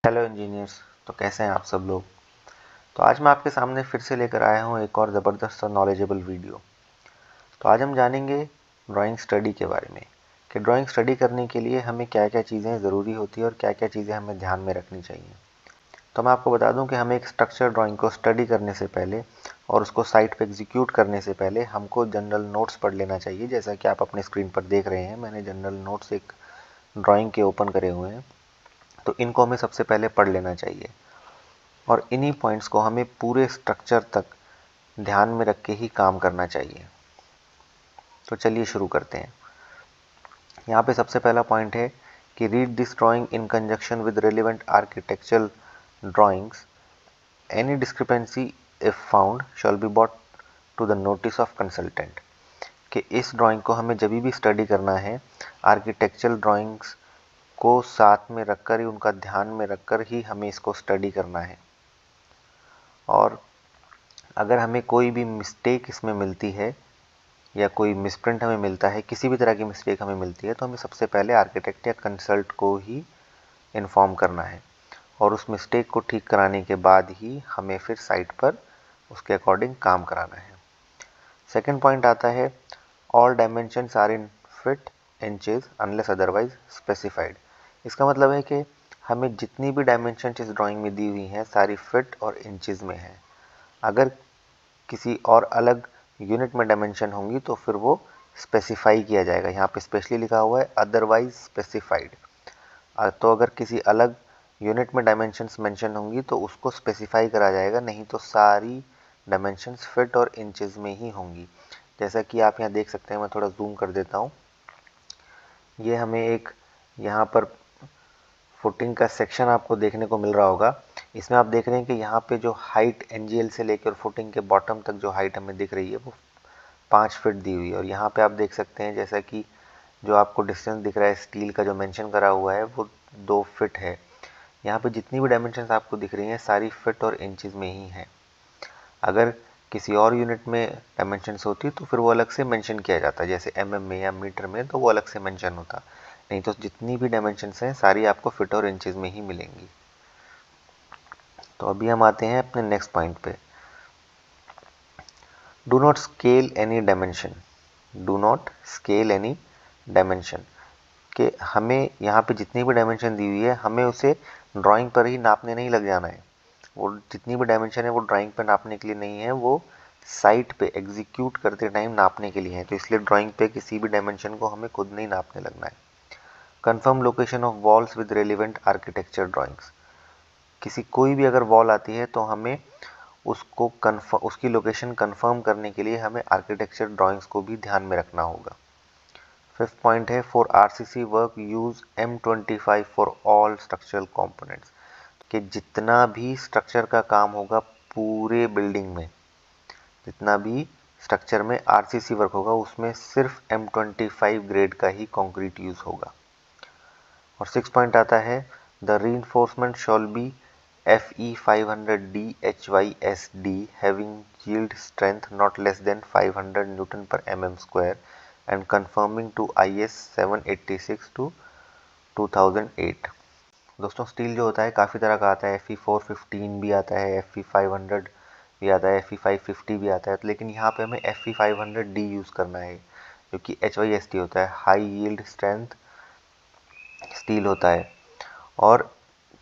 Hello engineers. तो कैसे हैं आप सब लोग। तो आज मैं आपके सामने फिर से लेकर आया हूं एक और ज़बरदस्त और नॉलेजेबल वीडियो। तो आज हम जानेंगे ड्राइंग स्टडी के बारे में कि ड्राइंग स्टडी करने के लिए हमें क्या क्या चीज़ें ज़रूरी होती है और क्या क्या चीज़ें हमें ध्यान में रखनी चाहिए। तो मैं आपको बता दूं कि हमें एक स्ट्रक्चर ड्राइंग को स्टडी करने से पहले और उसको साइट पे एग्जीक्यूट करने से पहले हमको जनरल नोट्स पढ़ लेना चाहिए। जैसा कि आप अपने स्क्रीन पर देख रहे हैं, मैंने जनरल नोट्स एक ड्राइंग के ओपन करे हुए हैं। तो इनको हमें सबसे पहले पढ़ लेना चाहिए और इन्हीं पॉइंट्स को हमें पूरे स्ट्रक्चर तक ध्यान में रख के ही काम करना चाहिए। तो चलिए शुरू करते हैं। यहाँ पे सबसे पहला पॉइंट है कि read this drawing in conjunction with relevant architectural drawings. Any discrepancy if found shall be brought to the notice of consultant. कि इस ड्राइंग को हमें जब भी स्टडी करना है आर्किटेक्चरल ड्राइंग्स को साथ में रखकर ही, उनका ध्यान में रखकर ही हमें इसको स्टडी करना है। और अगर हमें कोई भी मिस्टेक इसमें मिलती है या कोई मिसप्रिंट हमें मिलता है, किसी भी तरह की मिस्टेक हमें मिलती है, तो हमें सबसे पहले आर्किटेक्ट या कंसल्ट को ही इन्फॉर्म करना है और उस मिस्टेक को ठीक कराने के बाद ही हमें फिर साइट पर उसके अकॉर्डिंग काम कराना है। सेकंड पॉइंट आता है all dimensions are in feet inches unless otherwise specified. इसका मतलब है कि हमें जितनी भी डायमेंशन इस ड्राइंग में दी हुई हैं सारी फिट और इंचेस में है। अगर किसी और अलग यूनिट में डायमेंशन होंगी तो फिर वो स्पेसिफाई किया जाएगा। यहाँ पे स्पेशली लिखा हुआ है अदरवाइज स्पेसिफाइड। तो अगर किसी अलग यूनिट में डायमेंशंस मेंशन होंगी तो उसको स्पेसिफाई करा जाएगा, नहीं तो सारी डायमेंशंस फिट और इंचेस में ही होंगी। जैसा कि आप यहाँ देख सकते हैं, मैं थोड़ा जूम कर देता हूँ। ये हमें एक यहाँ पर फुटिंग का सेक्शन आपको देखने को मिल रहा होगा। इसमें आप देख रहे हैं कि यहाँ पे जो हाइट एनजीएल से लेकर फुटिंग के बॉटम तक जो हाइट हमें दिख रही है वो 5 फीट दी हुई है। और यहाँ पे आप देख सकते हैं जैसा कि जो आपको डिस्टेंस दिख रहा है स्टील का जो मेंशन करा हुआ है वो 2 फीट है। यहाँ पे जितनी भी डायमेंशंस आपको दिख रही हैं सारी फीट और इंचेस में ही हैं। अगर किसी और यूनिट में डायमेंशंस होती तो फिर वो अलग से मेंशन किया जाता, जैसे एमएम में या मीटर में तो वो अलग से मेंशन होता। नहीं तो जितनी भी डायमेंशंस हैं सारी आपको फीट और इंचेस में ही मिलेंगी। तो अभी हम आते हैं अपने नेक्स्ट पॉइंट पे। Do not scale any dimension. Do not scale any dimension कि हमें यहाँ पे जितनी भी डायमेंशन दी हुई है हमें उसे ड्राइंग पर ही नापने नहीं लग जाना है। वो जितनी भी डायमेंशन है वो ड्राइंग पर नापने के लिए नहीं है, वो साइट पे एग्जीक्यूट करते टाइम नापने के लिए है। तो इसलिए ड्राइंग पे किसी भी डायमेंशन को हमें खुद नहीं नापने लगना है। Confirm location of walls with relevant architecture drawings. किसी कोई भी अगर वॉल आती है तो हमें उसको कन्फर्म, उसकी लोकेशन कंफर्म करने के लिए हमें आर्किटेक्चर ड्राइंग्स को भी ध्यान में रखना होगा। फिफ्थ पॉइंट है for RCC work use M25 for all structural components. कि जितना भी स्ट्रक्चर का काम होगा पूरे बिल्डिंग में, जितना भी स्ट्रक्चर में आरसीसी वर्क होगा उसमें सिर्फ M25 ग्रेड का ही कंक्रीट यूज होगा। और सिक्स पॉइंट आता है the reinforcement shall B FE500D HYSD having yield strength not less than 500 Newton per mm square and conforming to IS 786 to 2008। दोस्तों स्टील जो होता है काफ़ी तरह का आता है, FE415 भी आता है, FE500 भी आता है, FE550 भी आता है, लेकिन यहाँ पे हमें FE500D यूज़ करना है जो कि HYSD होता है, हाई यील्ड स्ट्रेंथ स्टील होता है। और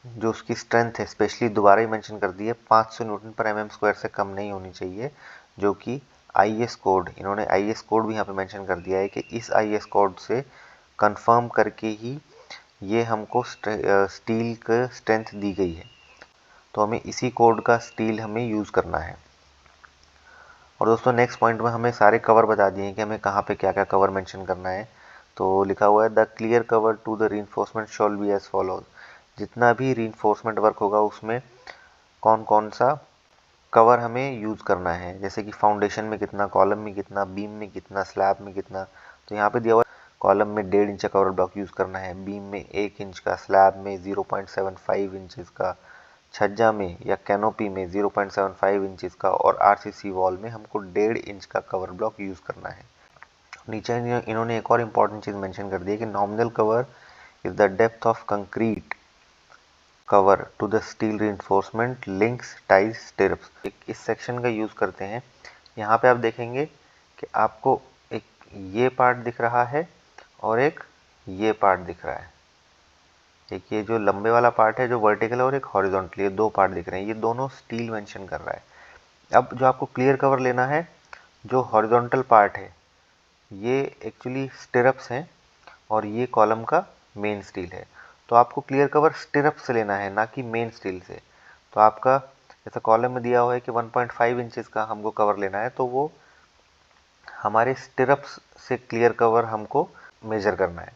जो उसकी स्ट्रेंथ है स्पेशली दोबारा ही मेंशन कर दी है 500 न्यूटन पर एमएम स्क्वायर से कम नहीं होनी चाहिए, जो कि आईएस कोड, इन्होंने आईएस कोड भी यहाँ पे मेंशन कर दिया है कि इस आईएस कोड से कंफर्म करके ही ये हमको स्टील का स्ट्रेंथ दी गई है। तो हमें इसी कोड का स्टील हमें यूज़ करना है। और दोस्तों नेक्स्ट पॉइंट में हमें सारे कवर बता दिए हैं कि हमें कहाँ पे क्या क्या कवर मेंशन करना है। तो लिखा हुआ है the clear cover to the reinforcement shall be as follows. जितना भी रीइंफोर्समेंट वर्क होगा उसमें कौन कौन सा कवर हमें यूज़ करना है, जैसे कि फाउंडेशन में कितना, कॉलम में कितना, बीम में कितना, स्लैब में कितना। तो यहाँ पे दिया हुआ है कॉलम में 1.5 इंच का कवर ब्लॉक यूज़ करना है, बीम में 1 इंच का, स्लैब में 0.75 इंचज़ का, छज्जा में या कैनोपी में 0.75 इंचज़ का और आरसीसी वॉल में हमको 1.5 इंच का कवर ब्लॉक यूज़ करना है। नीचे इन्होंने एक और इम्पॉर्टेंट चीज़ मेंशन कर दी है कि nominal cover is the depth of concrete cover to the steel reinforcement links ties stirrups। इस सेक्शन का यूज़ करते हैं। यहाँ पे आप देखेंगे कि आपको एक ये पार्ट दिख रहा है और एक ये पार्ट दिख रहा है। एक ये जो लंबे वाला पार्ट है जो वर्टिकल और एक हॉरिजॉन्टल, ये दो पार्ट दिख रहे हैं, ये दोनों स्टील मेंशन कर रहा है। अब जो आपको क्लियर कवर लेना है, जो हॉरिजॉन्टल पार्ट है ये एक्चुअली स्टिरप्स हैं और ये कॉलम का मेन स्टील है। तो आपको क्लियर कवर स्टिरप से लेना है, ना कि मेन स्टील से। तो आपका जैसा कॉलम में दिया हुआ है कि 1.5 इंचेस का हमको कवर लेना है, तो वो हमारे स्टिरप्स से क्लियर कवर हमको मेजर करना है।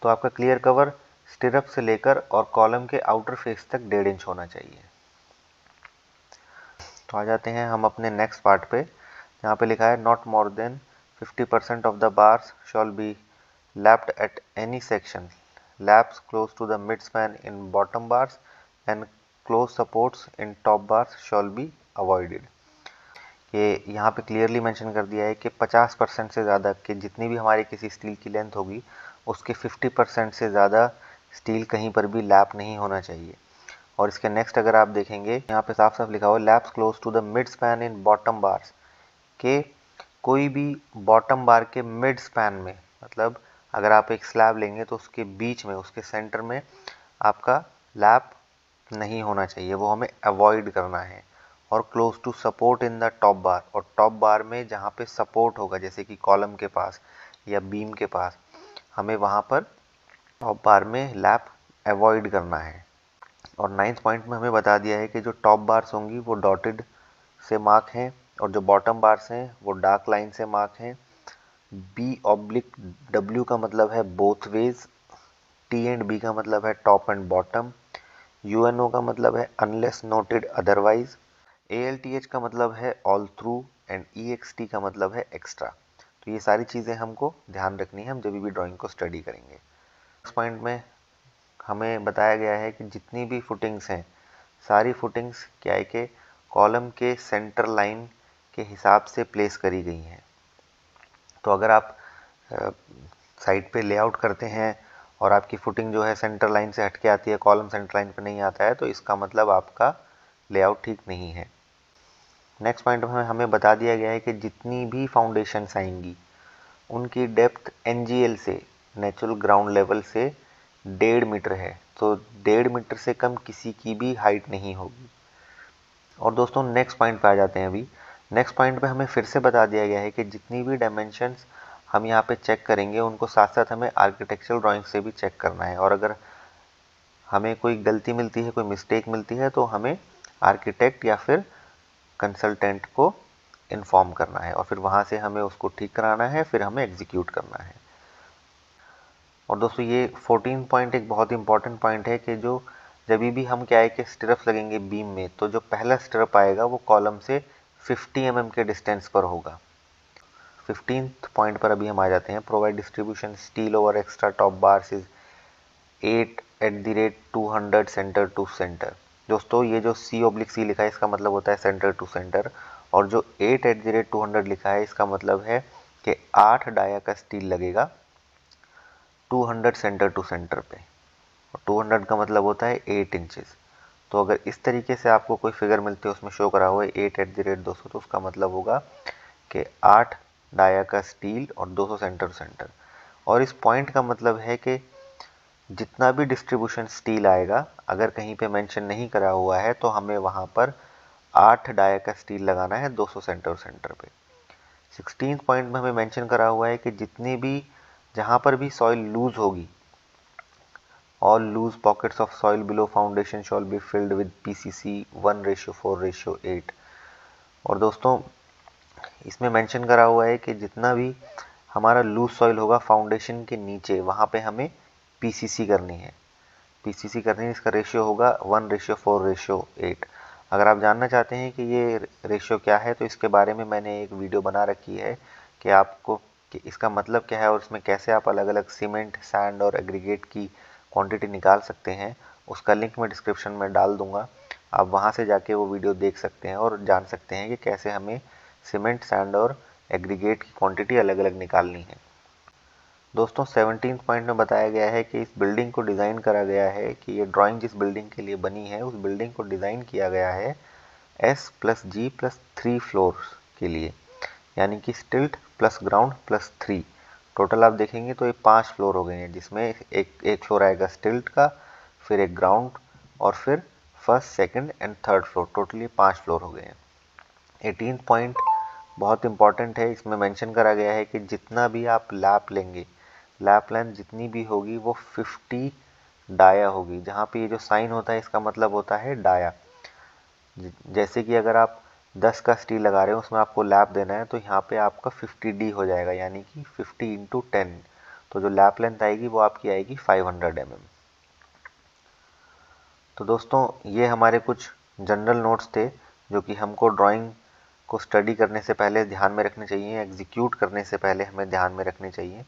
तो आपका क्लियर कवर स्टिरप से लेकर और कॉलम के आउटर फेस तक 1.5 इंच होना चाहिए। तो आ जाते हैं हम अपने नेक्स्ट पार्ट पे, यहाँ पे लिखा है not more than 50% of the bars shall be lapped at any section, laps close to the mid span in bottom bars and close supports in top bars shall be avoided. ये यहाँ पे clearly mention कर दिया है कि 50% से ज़्यादा कि जितनी भी हमारी किसी स्टील की लेंथ होगी उसके 50% से ज़्यादा स्टील कहीं पर भी लैप नहीं होना चाहिए। और इसके नेक्स्ट अगर आप देखेंगे यहाँ पे साफ साफ लिखा हुआ है laps close to the mid span in bottom bars, के कोई भी बॉटम बार के मिड स्पैन में, मतलब अगर आप एक स्लैब लेंगे तो उसके बीच में, उसके सेंटर में आपका लैप नहीं होना चाहिए, वो हमें अवॉइड करना है। और close to support in the top bar, और टॉप बार में जहाँ पे सपोर्ट होगा जैसे कि कॉलम के पास या बीम के पास, हमें वहाँ पर टॉप बार में लैप अवॉइड करना है। और 9th पॉइंट में हमें बता दिया है कि जो टॉप बार्स होंगी वो डॉटेड से मार्क हैं और जो बॉटम बार्स हैं वो डार्क लाइन से मार्क हैं। B/W का मतलब है both ways, T and B का मतलब है टॉप एंड बॉटम, UNO का मतलब है अनलेस नोटेड अदरवाइज, ALTH का मतलब है ऑल थ्रू एंड EXT का मतलब है एक्स्ट्रा। तो ये सारी चीज़ें हमको ध्यान रखनी है हम जब भी ड्राइंग को स्टडी करेंगे। नेक्स्ट पॉइंट में हमें बताया गया है कि जितनी भी फुटिंग्स हैं सारी फुटिंग्स क्या है कि कॉलम के सेंटर लाइन के हिसाब से प्लेस करी गई हैं। तो अगर आप साइड पे लेआउट करते हैं और आपकी फुटिंग जो है सेंटर लाइन से हटके आती है, कॉलम सेंटर लाइन पे नहीं आता है, तो इसका मतलब आपका लेआउट ठीक नहीं है। नेक्स्ट पॉइंट में हमें बता दिया गया है कि जितनी भी फाउंडेशंस आएंगी उनकी डेप्थ NGL से, नेचुरल ग्राउंड लेवल से 1.5 मीटर है। तो 1.5 मीटर से कम किसी की भी हाइट नहीं होगी। और दोस्तों नेक्स्ट पॉइंट पे आ जाते हैं। अभी नेक्स्ट पॉइंट पे हमें फिर से बता दिया गया है कि जितनी भी डायमेंशंस हम यहाँ पे चेक करेंगे उनको साथ साथ हमें आर्किटेक्चरल ड्राइंग से भी चेक करना है। और अगर हमें कोई गलती मिलती है, कोई मिस्टेक मिलती है, तो हमें आर्किटेक्ट या फिर कंसल्टेंट को इन्फॉर्म करना है और फिर वहाँ से हमें उसको ठीक कराना है, फिर हमें एग्जीक्यूट करना है। और दोस्तों ये 14 पॉइंट एक बहुत इंपॉर्टेंट पॉइंट है कि जो जब भी हम क्या है कि स्टिरप्स लगेंगे बीम में, तो जो पहला स्टिरप आएगा वो कॉलम से 50 mm के डिस्टेंस पर होगा। 15th पॉइंट पर अभी हम आ जाते हैं। Provide distribution steel over extra top bars is 8/200 centre to centre. दोस्तों ये जो C/C लिखा है इसका मतलब होता है सेंटर टू सेंटर, और जो 8/200 लिखा है इसका मतलब है कि 8 डाया का स्टील लगेगा 200 सेंटर टू सेंटर पे। 200 का मतलब होता है 8 इंचेस। तो अगर इस तरीके से आपको कोई फिगर मिलती है उसमें शो करा हुआ है 8/200, तो उसका मतलब होगा कि 8 डाया का स्टील और 200 सेंटर टू सेंटर। और इस पॉइंट का मतलब है कि जितना भी डिस्ट्रीब्यूशन स्टील आएगा अगर कहीं पे मेंशन नहीं करा हुआ है तो हमें वहाँ पर 8 डाया का स्टील लगाना है 200 सेंटर सेंटर पे। 16th पॉइंट में हमें मेंशन करा हुआ है कि जितनी भी, जहाँ पर भी सॉइल लूज होगी, all loose pockets of soil below foundation shall be filled with PCC 1:4:8। और दोस्तों इसमें मेंशन करा हुआ है कि जितना भी हमारा लूज सॉइल होगा फाउंडेशन के नीचे, वहाँ पे हमें PCC करनी है। PCC करनी है, इसका रेशियो होगा 1:4:8। अगर आप जानना चाहते हैं कि ये रेशियो क्या है तो इसके बारे में मैंने एक वीडियो बना रखी है कि आपको कि इसका मतलब क्या है और इसमें कैसे आप अलग अलग सीमेंट, सैंड और एग्रीगेट की क्वांटिटी निकाल सकते हैं। उसका लिंक मैं डिस्क्रिप्शन में डाल दूंगा, आप वहां से जाके वो वीडियो देख सकते हैं और जान सकते हैं कि कैसे हमें सीमेंट, सैंड और एग्रीगेट की क्वांटिटी अलग अलग निकालनी है। दोस्तों 17 पॉइंट में बताया गया है कि इस बिल्डिंग को डिज़ाइन करा गया है कि ये ड्राइंग जिस बिल्डिंग के लिए बनी है उस बिल्डिंग को डिज़ाइन किया गया है S+G+3 फ्लोर्स के लिए, यानी कि स्टिल्ट प्लस ग्राउंड प्लस 3। टोटल आप देखेंगे तो ये 5 फ्लोर हो गए हैं, जिसमें एक फ्लोर आएगा स्टिल्ट का, फिर एक ग्राउंड और फिर first second and third floor. Totally 5 floor हो गए हैं। 18 पॉइंट बहुत इंपॉर्टेंट है, इसमें मेंशन करा गया है कि जितना भी आप लैप लेंगे, लैप लेंथ जितनी भी होगी वो 50 डाया होगी। जहाँ पे ये जो साइन होता है इसका मतलब होता है डाया। जैसे कि अगर आप 10 का स्टील लगा रहे हो उसमें आपको लैप देना है तो यहाँ पे आपका 50D हो जाएगा, यानी कि 50 इंटू 10। तो जो लैप लेंथ आएगी वो आपकी आएगी 500 mm। तो दोस्तों ये हमारे कुछ जनरल नोट्स थे जो कि हमको ड्राइंग को स्टडी करने से पहले ध्यान में रखने चाहिए, एग्जीक्यूट करने से पहले हमें ध्यान में रखने चाहिए।